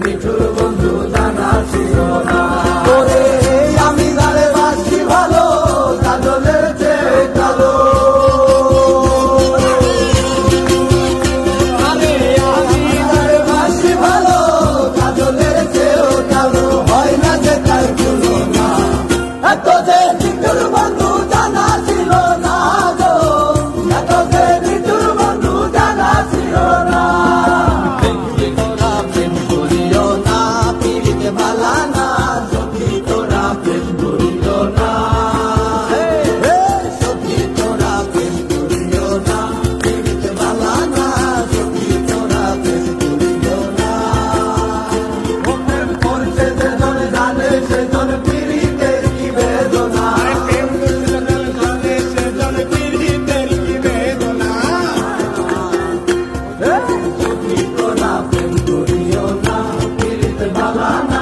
নিঠুর বন্ধু জানা ছিল না। ওরে আমি যারে বাসি ভালো কাজলের চেয়ে কালো। আমি যারে বাসি ভালো কাজলের চেয়েও কালো। হয় না যে তার তুলনা। এত যে নিঠুর বন্ধু জানা ছিল না গো, এত যে নিঠুর বন্ধু জানা ছিল না। তোরা প্রেম করিও না, পীড়িতে ভালা না, সখী তোরা প্রেম করিও না। সখী তোরা প্রেম করিও না, পীড়িতে ভালা না, সখী তোরা প্রেম করিও না। প্রেম করছে যেজন জানে সেজন পীড়িতের কি বেদনা। সখী তোরা প্রেম করিও না, পীড়িতে ভালা না।